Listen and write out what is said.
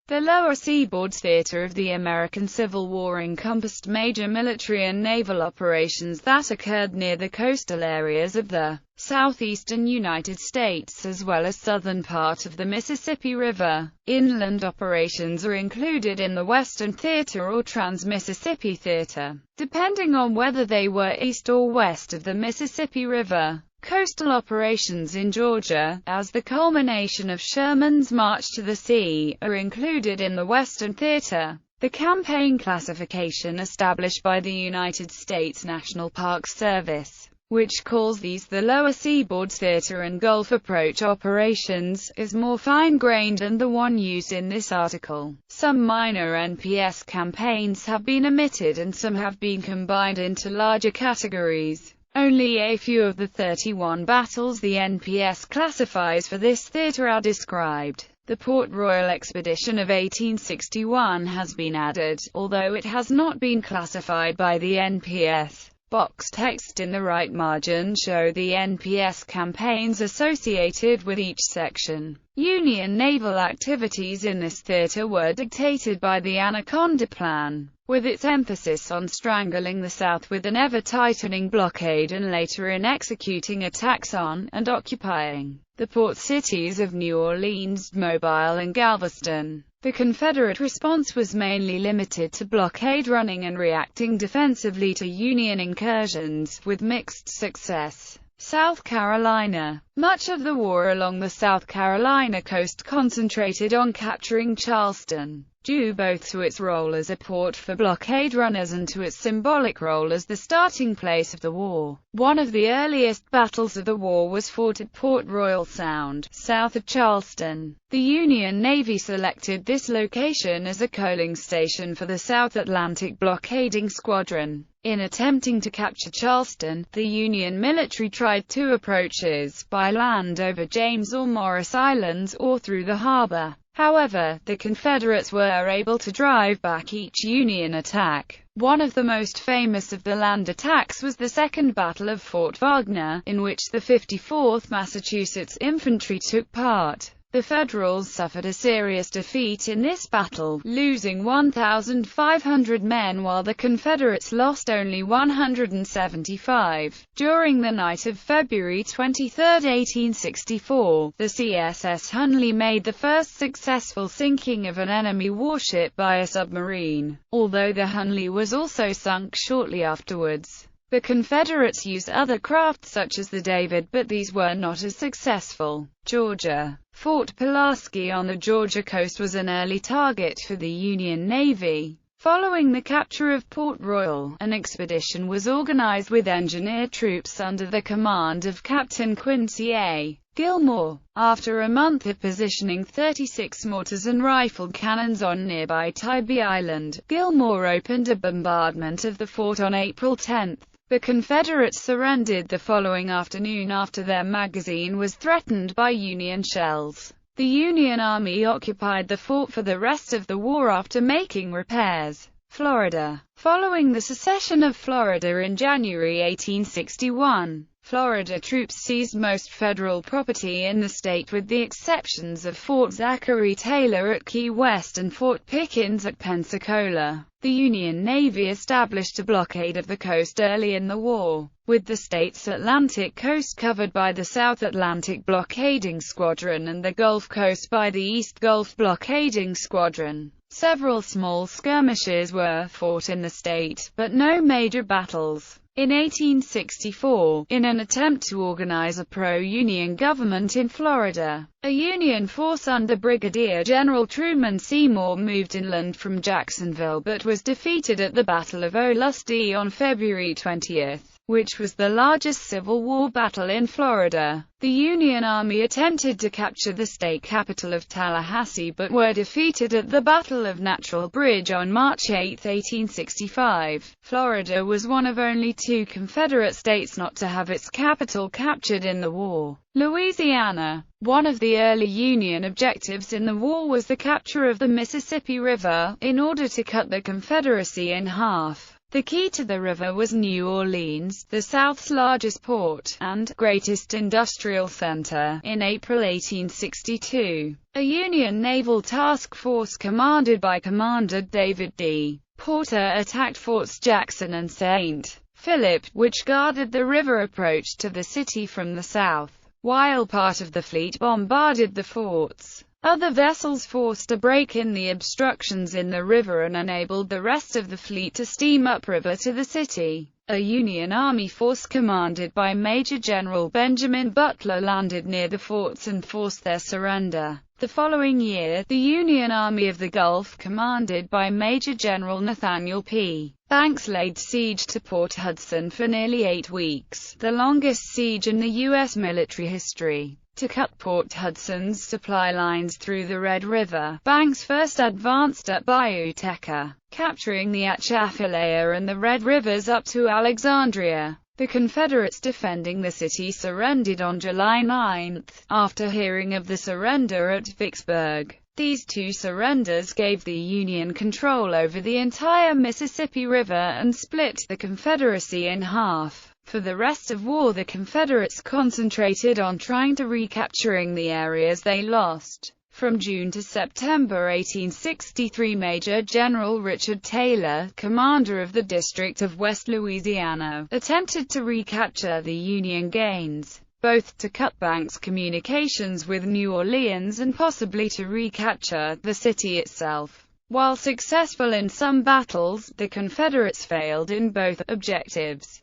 The Lower Seaboard Theater of the American Civil War encompassed major military and naval operations that occurred near the coastal areas of the southeastern United States, as well as southern part of the Mississippi River. Inland operations are included in the Western Theater or Trans-Mississippi Theater, depending on whether they were east or west of the Mississippi River. Coastal operations in Georgia, as the culmination of Sherman's march to the sea, are included in the Western Theater. The campaign classification established by the United States National Park Service, which calls these the Lower Seaboard Theater and Gulf Approach operations, is more fine-grained than the one used in this article. Some minor NPS campaigns have been omitted and some have been combined into larger categories. Only a few of the 31 battles the NPS classifies for this theater are described. The Port Royal Expedition of 1861 has been added, although it has not been classified by the NPS. Box text in the right margin show the NPS campaigns associated with each section. Union naval activities in this theater were dictated by the Anaconda Plan, with its emphasis on strangling the South with an ever-tightening blockade and later in executing attacks on, and occupying, the port cities of New Orleans, Mobile and Galveston. The Confederate response was mainly limited to blockade running and reacting defensively to Union incursions, with mixed success. South Carolina. Much of the war along the South Carolina coast concentrated on capturing Charleston, due both to its role as a port for blockade runners and to its symbolic role as the starting place of the war. One of the earliest battles of the war was fought at Port Royal Sound, south of Charleston. The Union Navy selected this location as a coaling station for the South Atlantic Blockading Squadron. In attempting to capture Charleston, the Union military tried two approaches, by land over James or Morris Islands, or through the harbor. However, the Confederates were able to drive back each Union attack. One of the most famous of the land attacks was the Second Battle of Fort Wagner, in which the 54th Massachusetts Infantry took part. The Federals suffered a serious defeat in this battle, losing 1,500 men while the Confederates lost only 175. During the night of February 23, 1864, the CSS Hunley made the first successful sinking of an enemy warship by a submarine, although the Hunley was also sunk shortly afterwards. The Confederates used other craft such as the David, but these were not as successful. Georgia. Fort Pulaski on the Georgia coast was an early target for the Union Navy. Following the capture of Port Royal, an expedition was organized with engineer troops under the command of Captain Quincy A. Gilmore. After a month of positioning 36 mortars and rifled cannons on nearby Tybee Island, Gilmore opened a bombardment of the fort on April 10. The Confederates surrendered the following afternoon after their magazine was threatened by Union shells. The Union Army occupied the fort for the rest of the war after making repairs. Florida. Following the secession of Florida in January 1861, Florida troops seized most federal property in the state with the exceptions of Fort Zachary Taylor at Key West and Fort Pickens at Pensacola. The Union Navy established a blockade of the coast early in the war, with the state's Atlantic coast covered by the South Atlantic Blockading Squadron and the Gulf Coast by the East Gulf Blockading Squadron. Several small skirmishes were fought in the state, but no major battles. In 1864, in an attempt to organize a pro-Union government in Florida, a Union force under Brigadier General Truman Seymour moved inland from Jacksonville but was defeated at the Battle of Olustee on February 20, which was the largest Civil War battle in Florida. The Union Army attempted to capture the state capital of Tallahassee but were defeated at the Battle of Natural Bridge on March 8, 1865. Florida was one of only two Confederate states not to have its capital captured in the war. Louisiana. One of the early Union objectives in the war was the capture of the Mississippi River, in order to cut the Confederacy in half. The key to the river was New Orleans, the South's largest port, and greatest industrial center. In April 1862, a Union naval task force commanded by Commander David D. Porter attacked Forts Jackson and St. Philip, which guarded the river approach to the city from the south, while part of the fleet bombarded the forts. Other vessels forced a break in the obstructions in the river and enabled the rest of the fleet to steam upriver to the city. A Union Army force commanded by Major General Benjamin Butler landed near the forts and forced their surrender. The following year, the Union Army of the Gulf, commanded by Major General Nathaniel P. Banks, laid siege to Port Hudson for nearly 8 weeks, the longest siege in the U.S. military history. To cut Port Hudson's supply lines through the Red River, Banks first advanced up Bayou Teca, capturing the Atchafalaya and the Red Rivers up to Alexandria. The Confederates defending the city surrendered on July 9, after hearing of the surrender at Vicksburg. These two surrenders gave the Union control over the entire Mississippi River and split the Confederacy in half. For the rest of war, the Confederates concentrated on trying to recapturing the areas they lost. From June to September 1863, Major General Richard Taylor, commander of the District of West Louisiana, attempted to recapture the Union gains, both to cut Banks' communications with New Orleans and possibly to recapture the city itself. While successful in some battles, the Confederates failed in both objectives.